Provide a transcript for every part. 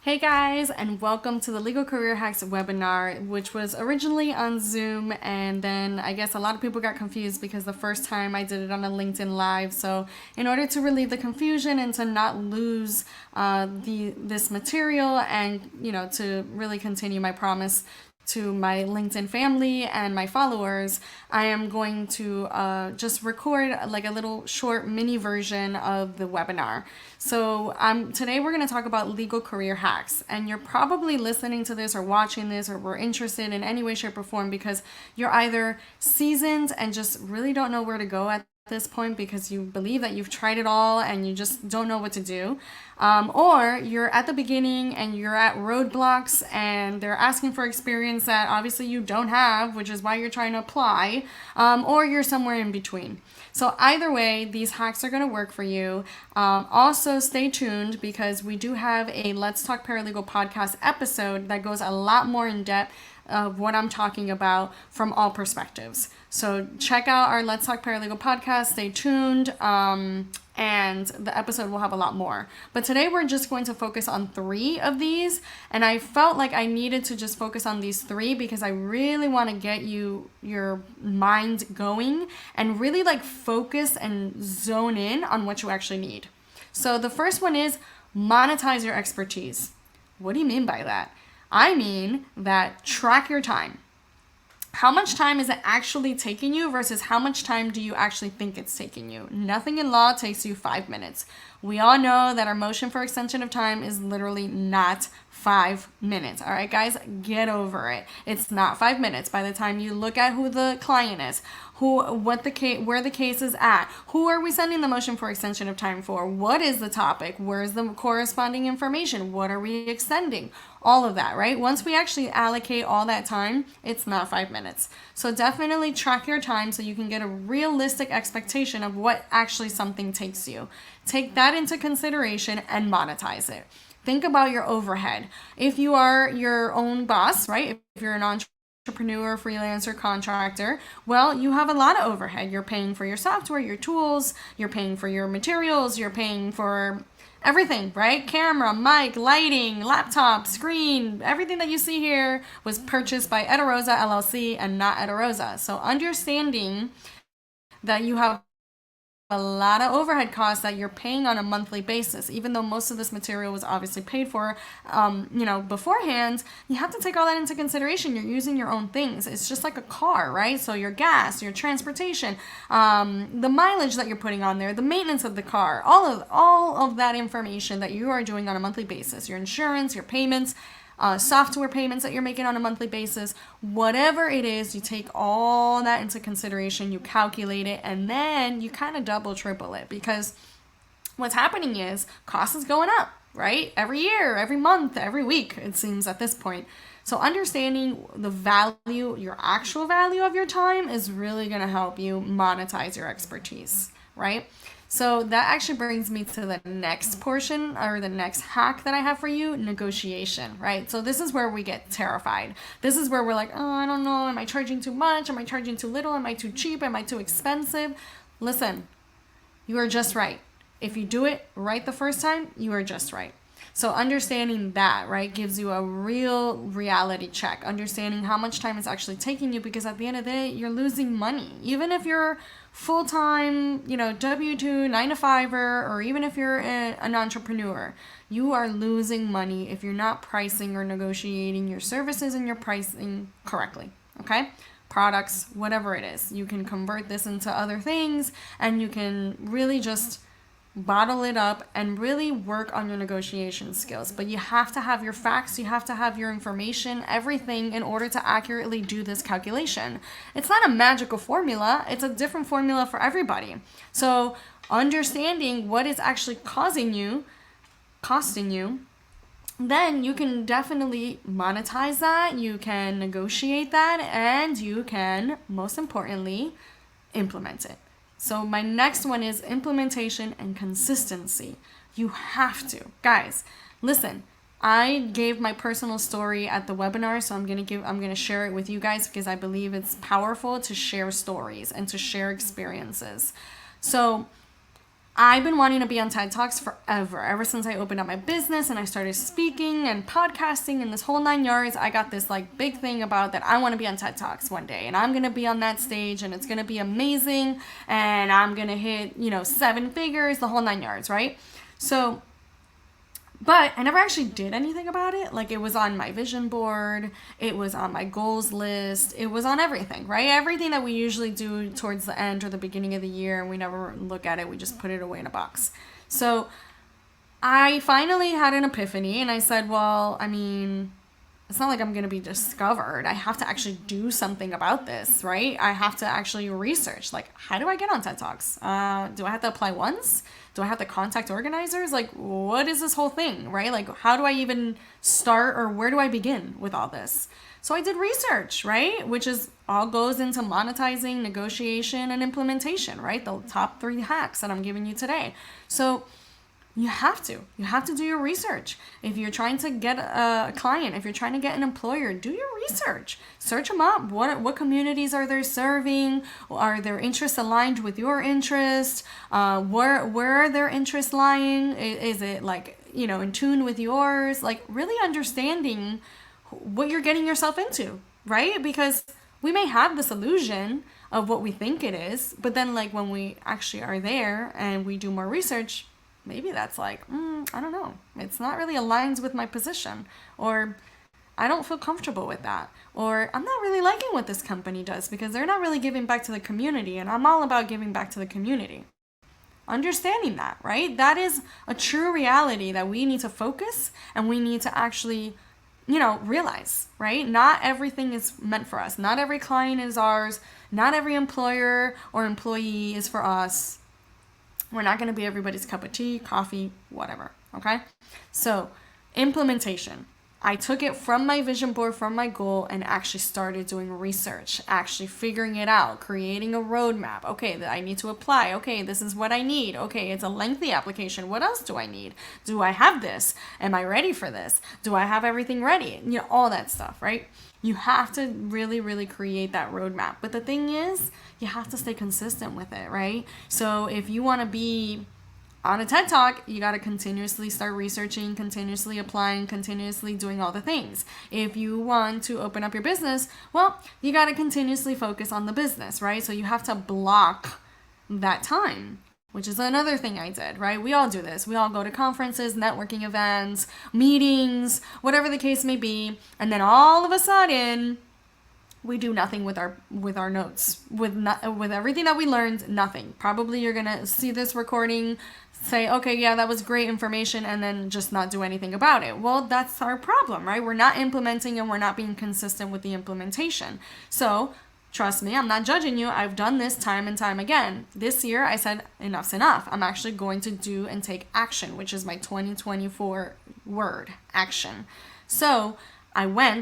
Hey guys, and welcome to the Legal Career Hacks webinar, which was originally on Zoom, and then I guess a lot of people got confused because the first time I did it on a LinkedIn Live. So, in order to relieve the confusion and to not lose this material, and to really continue my promise to my LinkedIn family and my followers, I am going to just record like a little short mini version of the webinar. So today we're going to talk about legal career hacks, and you're probably listening to this or watching this or were interested in any way, shape, or form because you're either seasoned and just really don't know where to go at this point because you believe that you've tried it all and you just don't know what to do. Or you're at the beginning and you're at roadblocks and they're asking for experience that obviously you don't have, which is why you're trying to apply, or you're somewhere in between. So either way, these hacks are going to work for you. Also, stay tuned because we do have a Let's Talk Paralegal podcast episode that goes a lot more in depth of what I'm talking about from all perspectives. So check out our Let's Talk Paralegal podcast. Stay tuned. And the episode will have a lot more. But today we're just going to focus on 3 of these. And I felt like I needed to just focus on these 3 because I really want to get your mind going and really like focus and zone in on what you actually need. So the first one is monetize your expertise. What do you mean by that? I mean that track your time. How much time is it actually taking you versus how much time do you actually think it's taking you? Nothing in law takes you 5 minutes. We all know that our motion for extension of time is literally not 5 minutes. All right, guys, get over it. It's not 5 minutes. By the time you look at who the client is, where the case is at, who are we sending the motion for extension of time for? What is the topic? Where's the corresponding information? What are we extending? All of that, right? Once we actually allocate all that time, it's not 5 minutes. So definitely track your time so you can get a realistic expectation of what actually something takes you. Take that into consideration and monetize it. Think about your overhead. If you are your own boss, right? If you're an entrepreneur, freelancer, contractor, well, you have a lot of overhead. You're paying for your software, your tools, you're paying for your materials, you're paying for everything, right? Camera, mic, lighting, laptop, screen, everything that you see here was purchased by Etarosa LLC and not Etarosa. So understanding that you have a lot of overhead costs that you're paying on a monthly basis, even though most of this material was obviously paid for, beforehand, you have to take all that into consideration. You're using your own things. It's just like a car, right? So your gas, your transportation, the mileage that you're putting on there, the maintenance of the car, all of that information that you are doing on a monthly basis, your insurance, your payments, software payments that you're making on a monthly basis, whatever it is, you take all that into consideration, you calculate it, and then you kind of double, triple it because what's happening is cost is going up, right? Every year, every month, every week, it seems at this point. So understanding the value, your actual value of your time is really going to help you monetize your expertise, right? So that actually brings me to the next portion or the next hack that I have for you, negotiation, right? So this is where we get terrified. This is where we're like, oh, I don't know. Am I charging too much? Am I charging too little? Am I too cheap? Am I too expensive? Listen, you are just right. If you do it right the first time, you are just right. So understanding that, right, gives you a real reality check. Understanding how much time it's actually taking you, because at the end of the day, you're losing money. Even if you're full-time, W-2, 9-to-5er, or even if you're an entrepreneur, you are losing money if you're not pricing or negotiating your services and your pricing correctly, okay? Products, whatever it is. You can convert this into other things, and you can really just bottle it up and really work on your negotiation skills. But you have to have your facts, you have to have your information, everything in order to accurately do this calculation. It's not a magical formula, it's a different formula for everybody. So understanding what is actually costing you, then you can definitely monetize that, you can negotiate that, and you can, most importantly, implement it. So my next one is implementation and consistency. You have to. Guys, listen, I gave my personal story at the webinar, so I'm going to share it with you guys because I believe it's powerful to share stories and to share experiences. So I've been wanting to be on TED Talks forever. Ever since I opened up my business and I started speaking and podcasting and this whole 9 yards, I got this like big thing about that I want to be on TED Talks one day. And I'm going to be on that stage and it's going to be amazing. And I'm going to hit, 7 figures, the whole 9 yards, right? So, but I never actually did anything about it. Like, it was on my vision board. It was on my goals list. It was on everything, right? Everything that we usually do towards the end or the beginning of the year, and we never look at it. We just put it away in a box. So I finally had an epiphany, and I said, well, I mean, it's not like I'm going to be discovered. I have to actually do something about this, right? I have to actually research, like, how do I get on TED Talks? Do I have to apply once? Do I have to contact organizers? Like, what is this whole thing, right? Like, how do I even start, or where do I begin with all this? So I did research, right? Which is all goes into monetizing, negotiation, and implementation, right? The top 3 hacks that I'm giving you today. So you have to do your research. If you're trying to get a client, if you're trying to get an employer, do your research. Search them up. What communities are they serving? Are their interests aligned with your interest? Where are their interests lying? Is it like, in tune with yours? Like, really understanding what you're getting yourself into, right? Because we may have this illusion of what we think it is, but then like when we actually are there and we do more research, maybe that's like, I don't know. It's not really aligned with my position, or I don't feel comfortable with that, or I'm not really liking what this company does because they're not really giving back to the community, and I'm all about giving back to the community. Understanding that, right? That is a true reality that we need to focus and we need to actually, realize, right? Not everything is meant for us. Not every client is ours. Not every employer or employee is for us. We're not going to be everybody's cup of tea, coffee, whatever, okay? So, implementation. I took it from my vision board, from my goal, and actually started doing research, actually figuring it out, creating a roadmap. Okay, I need to apply. Okay, this is what I need. Okay, it's a lengthy application. What else do I need? Do I have this? Am I ready for this? Do I have everything ready? All that stuff, right? You have to really, really create that roadmap. But the thing is, you have to stay consistent with it, right? So if you want to be on a TED Talk, you got to continuously start researching, continuously applying, continuously doing all the things. If you want to open up your business, well, you got to continuously focus on the business, right? So you have to block that time, which is another thing I did, right? We all do this. We all go to conferences, networking events, meetings, whatever the case may be. And then all of a sudden, we do nothing with our notes, with everything that we learned, nothing. Probably you're going to see this recording, say, okay, yeah, that was great information, and then just not do anything about it. Well, that's our problem, right? We're not implementing and we're not being consistent with the implementation. So trust me, I'm not judging you. I've done this time and time again. This year, I said, enough's enough. I'm actually going to do and take action, which is my 2024 word, action. So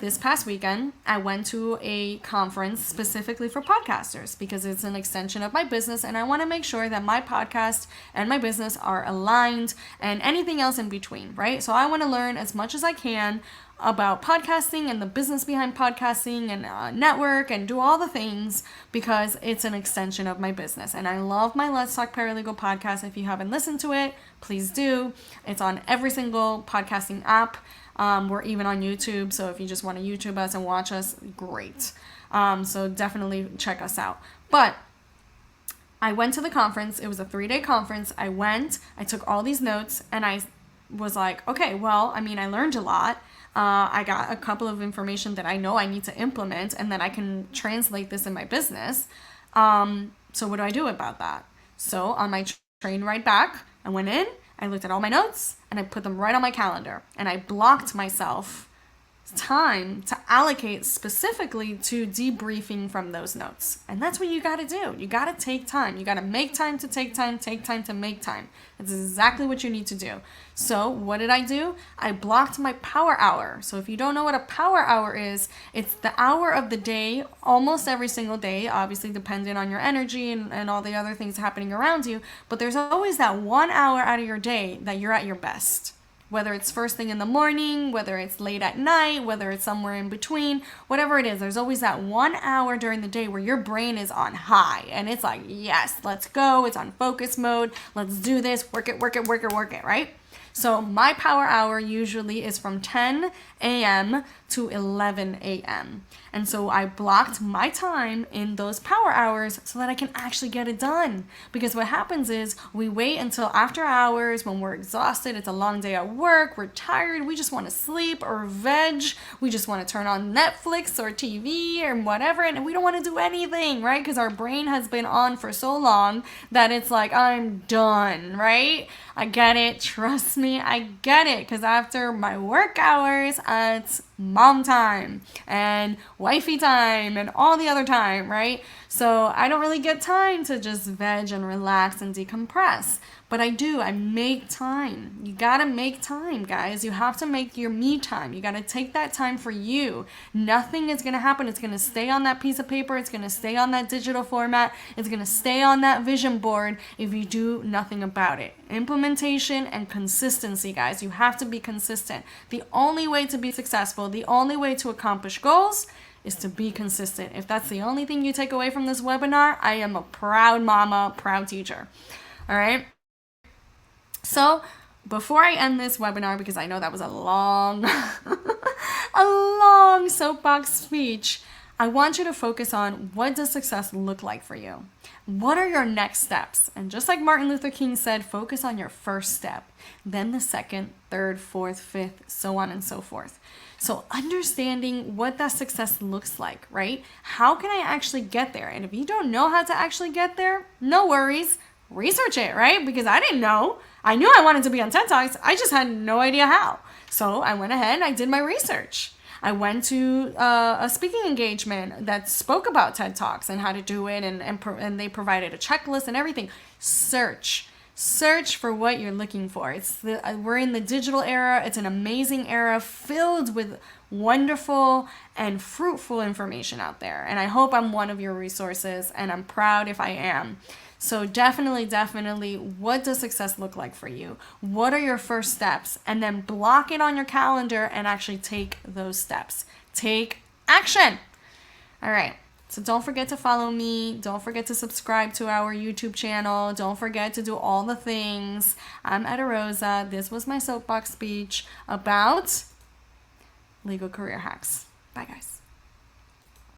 this past weekend, I went to a conference specifically for podcasters because it's an extension of my business, and I want to make sure that my podcast and my business are aligned and anything else in between, right? So I want to learn as much as I can about podcasting and the business behind podcasting and network and do all the things because it's an extension of my business. And I love my Let's Talk Paralegal podcast. If you haven't listened to it, please do. It's on every single podcasting app. We're even on YouTube, so if you just want to YouTube us and watch us, great. So definitely check us out. But I went to the conference. It was a 3-day conference. I took all these notes, and I was like, okay, well, I mean, I learned a lot. I got a couple of information that I know I need to implement, and then I can translate this in my business. So what do I do about that? So on my train ride back, I went in, I looked at all my notes, and I put them right on my calendar. And I blocked myself time to allocate specifically to debriefing from those notes. And that's what you got to do. You got to take time. You got to make time to take time to make time. That's exactly what you need to do. So what did I do? I blocked my power hour. So if you don't know what a power hour is, it's the hour of the day, almost every single day, obviously depending on your energy and all the other things happening around you. But there's always that 1 hour out of your day that you're at your best. whether it's first thing in the morning, whether it's late at night, whether it's somewhere in between, whatever it is, there's always that 1 hour during the day where your brain is on high and it's like, yes, let's go. It's on focus mode. Let's do this. Work it, right? So my power hour usually is from 10 a.m. to 11 a.m. And so I blocked my time in those power hours so that I can actually get it done. Because what happens is we wait until after hours when we're exhausted, it's a long day at work, we're tired, we just want to sleep or veg, we just want to turn on Netflix or TV or whatever, and we don't want to do anything, right? Because our brain has been on for so long that it's like, I'm done, right? I get it. Trust me, I get it. Because after my work hours, it's mom time and wifey time and all the other time, right? So I don't really get time to just veg and relax and decompress. But I do. I make time. You got to make time, guys. You have to make your me time. You got to take that time for you. Nothing is going to happen. It's going to stay on that piece of paper. It's going to stay on that digital format. It's going to stay on that vision board if you do nothing about it. Implementation and consistency, guys. You have to be consistent. The only way to be successful, the only way to accomplish goals is to be consistent. If that's the only thing you take away from this webinar, I am a proud mama, proud teacher. All right. So before I end this webinar, because I know that was a long, a long soapbox speech, I want you to focus on what does success look like for you? What are your next steps? And just like Martin Luther King said, focus on your first step, then the second, third, fourth, fifth, so on and so forth. So understanding what that success looks like, right? How can I actually get there? And if you don't know how to actually get there, no worries. Research it, right? Because I didn't know. I knew I wanted to be on TED Talks. I just had no idea how. So I went ahead and I did my research. I went to a speaking engagement that spoke about TED Talks and how to do it, and they provided a checklist and everything. Search for what you're looking for. We're in the digital era. It's an amazing era filled with wonderful and fruitful information out there. And I hope I'm one of your resources, and I'm proud if I am. So definitely, what does success look like for you? What are your first steps? And then block it on your calendar and actually take those steps. Take action. All right. So don't forget to follow me. Don't forget to subscribe to our YouTube channel. Don't forget to do all the things. I'm Etta Rosa. This was my soapbox speech about legal career hacks. Bye, guys.